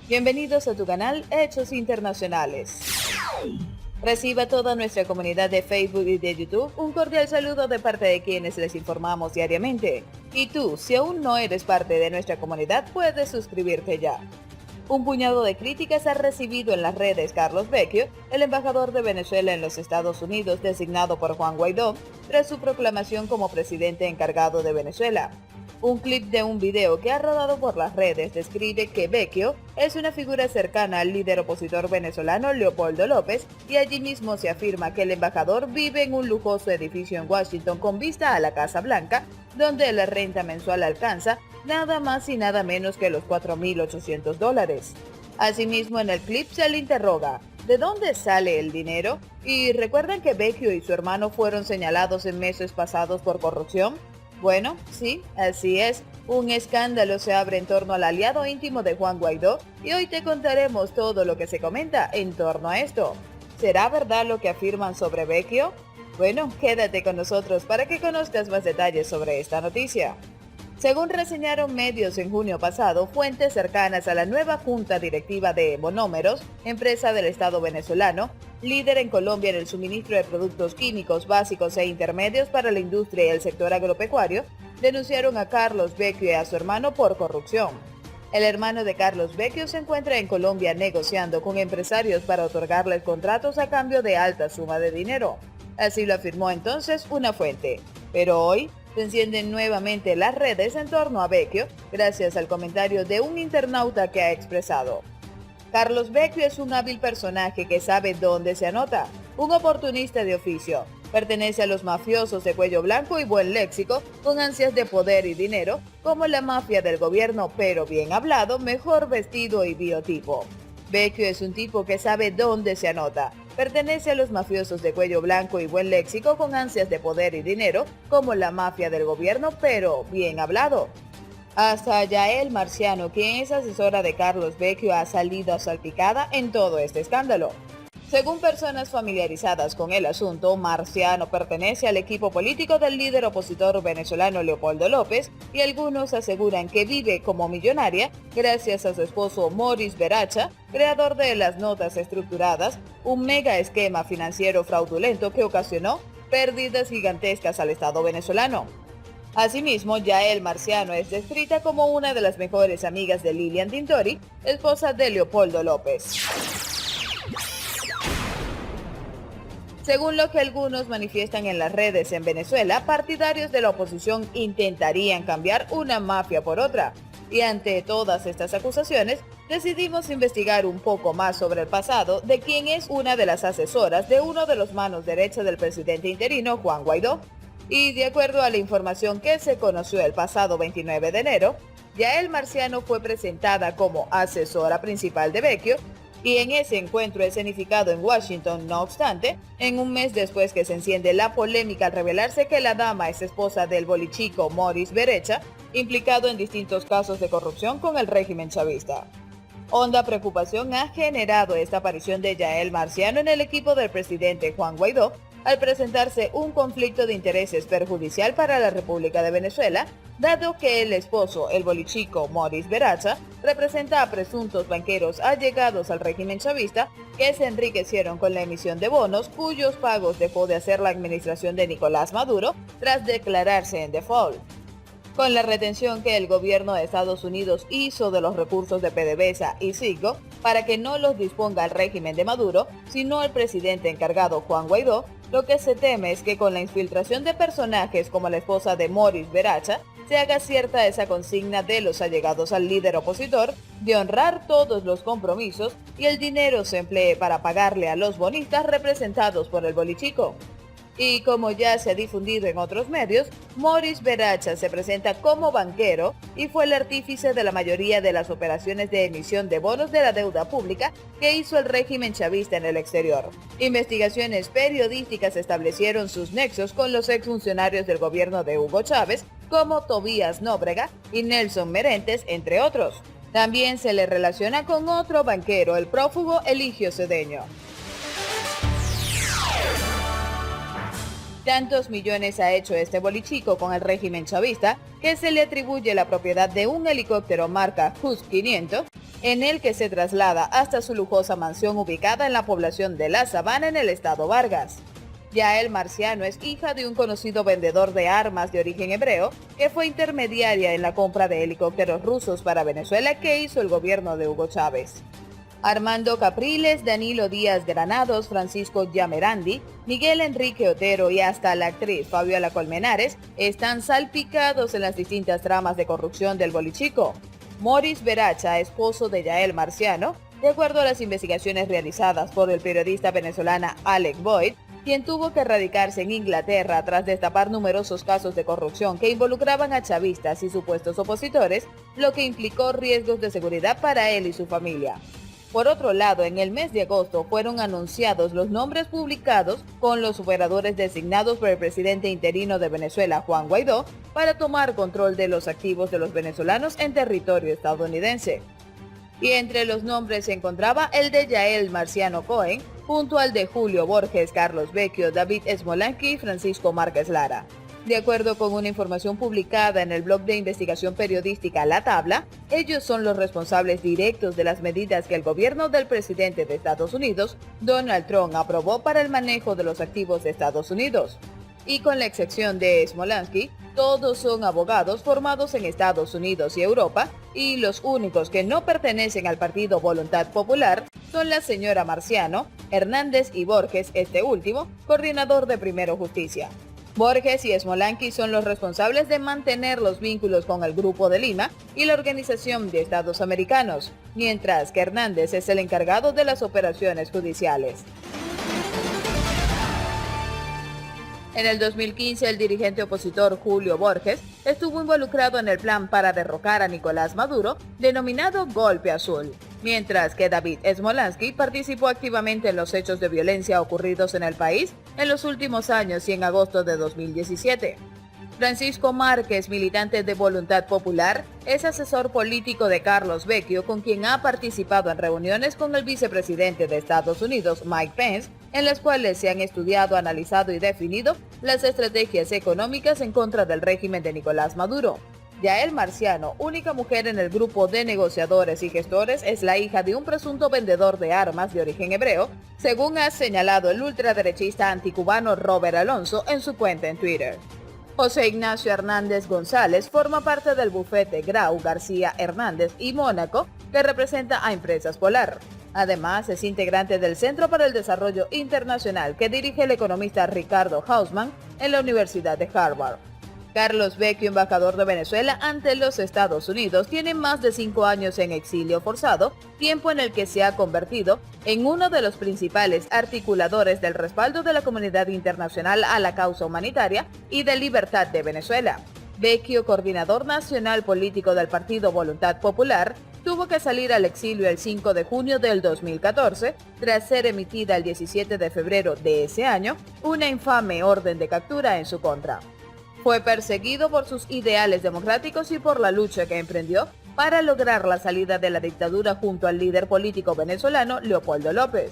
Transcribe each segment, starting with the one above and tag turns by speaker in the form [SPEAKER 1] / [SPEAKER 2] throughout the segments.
[SPEAKER 1] Bienvenidos a tu canal Hechos Internacionales. Reciba a toda nuestra comunidad de Facebook y de YouTube un cordial saludo de parte de quienes les informamos diariamente. Y tú, si aún no eres parte de nuestra comunidad, puedes suscribirte ya. Un puñado de críticas ha recibido en las redes Carlos Vecchio, el embajador de Venezuela en los Estados Unidos designado por Juan Guaidó, tras su proclamación como presidente encargado de Venezuela. Un clip de un video que ha rodado por las redes describe que Vecchio es una figura cercana al líder opositor venezolano Leopoldo López, y allí mismo se afirma que el embajador vive en un lujoso edificio en Washington con vista a la Casa Blanca, donde la renta mensual alcanza nada más y nada menos que los $4.800. Asimismo, en el clip se le interroga: ¿de dónde sale el dinero? ¿Y recuerdan que Vecchio y su hermano fueron señalados en meses pasados por corrupción? Bueno, sí, así es. Un escándalo se abre en torno al aliado íntimo de Juan Guaidó y hoy te contaremos todo lo que se comenta en torno a esto. ¿Será verdad lo que afirman sobre Vecchio? Bueno, quédate con nosotros para que conozcas más detalles sobre esta noticia. Según reseñaron medios en junio pasado, fuentes cercanas a la nueva junta directiva de Monómeros, empresa del Estado venezolano, líder en Colombia en el suministro de productos químicos básicos e intermedios para la industria y el sector agropecuario, denunciaron a Carlos Vecchio y a su hermano por corrupción. El hermano de Carlos Vecchio se encuentra en Colombia negociando con empresarios para otorgarles contratos a cambio de alta suma de dinero. Así lo afirmó entonces una fuente. Pero hoy se encienden nuevamente las redes en torno a Vecchio, gracias al comentario de un internauta que ha expresado: Carlos Vecchio es un hábil personaje que sabe dónde se anota, un oportunista de oficio, pertenece a los mafiosos de cuello blanco y buen léxico, con ansias de poder y dinero, como la mafia del gobierno, pero bien hablado, mejor vestido y biotipo. Vecchio es un tipo que sabe dónde se anota. Pertenece a los mafiosos de cuello blanco y buen léxico con ansias de poder y dinero, como la mafia del gobierno, pero bien hablado. Hasta Yael Marciano, quien es asesora de Carlos Vecchio, ha salido salpicada en todo este escándalo. Según personas familiarizadas con el asunto, Marciano pertenece al equipo político del líder opositor venezolano Leopoldo López, y algunos aseguran que vive como millonaria gracias a su esposo Morris Beracha, creador de las notas estructuradas, un mega esquema financiero fraudulento que ocasionó pérdidas gigantescas al Estado venezolano. Asimismo, Yael Marciano es descrita como una de las mejores amigas de Lilian Tintori, esposa de Leopoldo López. Según lo que algunos manifiestan en las redes en Venezuela, partidarios de la oposición intentarían cambiar una mafia por otra. Y ante todas estas acusaciones, decidimos investigar un poco más sobre el pasado de quien es una de las asesoras de uno de los manos derechas del presidente interino, Juan Guaidó. Y de acuerdo a la información que se conoció el pasado 29 de enero, Yael Marciano fue presentada como asesora principal de Vecchio, y en ese encuentro escenificado en Washington, no obstante, en un mes después que se enciende la polémica al revelarse que la dama es esposa del bolichico Morris Beracha, implicado en distintos casos de corrupción con el régimen chavista. Honda preocupación ha generado esta aparición de Yael Marciano en el equipo del presidente Juan Guaidó, al presentarse un conflicto de intereses perjudicial para la República de Venezuela, dado que el esposo, el bolichico Morris Beracha, representa a presuntos banqueros allegados al régimen chavista que se enriquecieron con la emisión de bonos cuyos pagos dejó de hacer la administración de Nicolás Maduro tras declararse en default. Con la retención que el gobierno de Estados Unidos hizo de los recursos de PDVSA y Citgo para que no los disponga el régimen de Maduro, sino el presidente encargado Juan Guaidó, lo que se teme es que con la infiltración de personajes como la esposa de Morris Beracha, se haga cierta esa consigna de los allegados al líder opositor de honrar todos los compromisos y el dinero se emplee para pagarle a los bonistas representados por el bolichico. Y como ya se ha difundido en otros medios, Morris Beracha se presenta como banquero y fue el artífice de la mayoría de las operaciones de emisión de bonos de la deuda pública que hizo el régimen chavista en el exterior. Investigaciones periodísticas establecieron sus nexos con los exfuncionarios del gobierno de Hugo Chávez, como Tobías Nóbrega y Nelson Merentes, entre otros. También se le relaciona con otro banquero, el prófugo Eligio Cedeño. Tantos millones ha hecho este bolichico con el régimen chavista que se le atribuye la propiedad de un helicóptero marca JUS 500 en el que se traslada hasta su lujosa mansión ubicada en la población de La Sabana en el estado Vargas. Yael Marciano es hija de un conocido vendedor de armas de origen hebreo que fue intermediaria en la compra de helicópteros rusos para Venezuela que hizo el gobierno de Hugo Chávez. Armando Capriles, Danilo Díaz Granados, Francisco Yamerandi, Miguel Enrique Otero y hasta la actriz Fabiola Colmenares están salpicados en las distintas tramas de corrupción del Bolichico. Morris Veracha, esposo de Yael Marciano, de acuerdo a las investigaciones realizadas por el periodista venezolana Alec Boyd, quien tuvo que radicarse en Inglaterra tras destapar numerosos casos de corrupción que involucraban a chavistas y supuestos opositores, lo que implicó riesgos de seguridad para él y su familia. Por otro lado, en el mes de agosto fueron anunciados los nombres publicados con los operadores designados por el presidente interino de Venezuela, Juan Guaidó, para tomar control de los activos de los venezolanos en territorio estadounidense. Y entre los nombres se encontraba el de Yael Marciano Cohen, junto al de Julio Borges, Carlos Vecchio, David Smolansky y Francisco Márquez Lara. De acuerdo con una información publicada en el blog de investigación periodística La Tabla, ellos son los responsables directos de las medidas que el gobierno del presidente de Estados Unidos, Donald Trump, aprobó para el manejo de los activos de Estados Unidos. Y con la excepción de Smolansky, todos son abogados formados en Estados Unidos y Europa, y los únicos que no pertenecen al partido Voluntad Popular son la señora Marciano, Hernández y Borges, este último, coordinador de Primero Justicia. Borges y Smolansky son los responsables de mantener los vínculos con el Grupo de Lima y la Organización de Estados Americanos, mientras que Hernández es el encargado de las operaciones judiciales. En el 2015, el dirigente opositor Julio Borges estuvo involucrado en el plan para derrocar a Nicolás Maduro, denominado Golpe Azul, mientras que David Smolansky participó activamente en los hechos de violencia ocurridos en el país en los últimos años y en agosto de 2017. Francisco Márquez, militante de Voluntad Popular, es asesor político de Carlos Vecchio, con quien ha participado en reuniones con el vicepresidente de Estados Unidos, Mike Pence, en las cuales se han estudiado, analizado y definido las estrategias económicas en contra del régimen de Nicolás Maduro. Yael Marciano, única mujer en el grupo de negociadores y gestores, es la hija de un presunto vendedor de armas de origen hebreo, según ha señalado el ultraderechista anticubano Robert Alonso en su cuenta en Twitter. José Ignacio Hernández González forma parte del bufete Grau, García Hernández y Mónaco, que representa a Empresas Polar. Además, es integrante del Centro para el Desarrollo Internacional que dirige el economista Ricardo Hausmann en la Universidad de Harvard. Carlos Vecchio, embajador de Venezuela ante los Estados Unidos, tiene más de 5 años en exilio forzado, tiempo en el que se ha convertido en uno de los principales articuladores del respaldo de la comunidad internacional a la causa humanitaria y de libertad de Venezuela. Vecchio, coordinador nacional político del partido Voluntad Popular, tuvo que salir al exilio el 5 de junio del 2014, tras ser emitida el 17 de febrero de ese año una infame orden de captura en su contra. Fue perseguido por sus ideales democráticos y por la lucha que emprendió para lograr la salida de la dictadura junto al líder político venezolano Leopoldo López.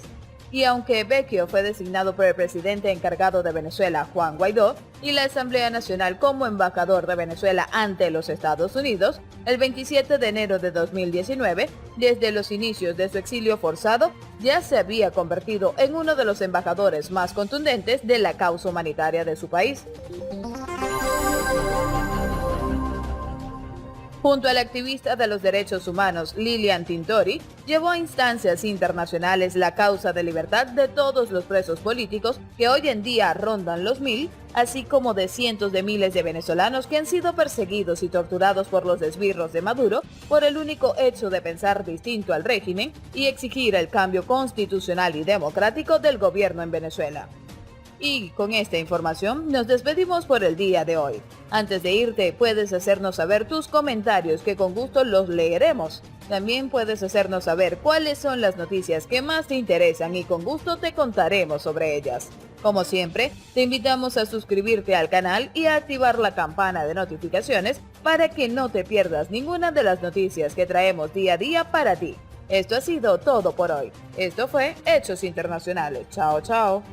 [SPEAKER 1] Y aunque Vecchio fue designado por el presidente encargado de Venezuela, Juan Guaidó, y la Asamblea Nacional como embajador de Venezuela ante los Estados Unidos, el 27 de enero de 2019, desde los inicios de su exilio forzado, ya se había convertido en uno de los embajadores más contundentes de la causa humanitaria de su país. Junto al activista de los derechos humanos Lilian Tintori, llevó a instancias internacionales la causa de libertad de todos los presos políticos que hoy en día rondan los 1000, así como de cientos de miles de venezolanos que han sido perseguidos y torturados por los esbirros de Maduro por el único hecho de pensar distinto al régimen y exigir el cambio constitucional y democrático del gobierno en Venezuela. Y con esta información nos despedimos por el día de hoy. Antes de irte, puedes hacernos saber tus comentarios que con gusto los leeremos. También puedes hacernos saber cuáles son las noticias que más te interesan y con gusto te contaremos sobre ellas. Como siempre, te invitamos a suscribirte al canal y a activar la campana de notificaciones para que no te pierdas ninguna de las noticias que traemos día a día para ti. Esto ha sido todo por hoy. Esto fue Hechos Internacionales. Chao, chao.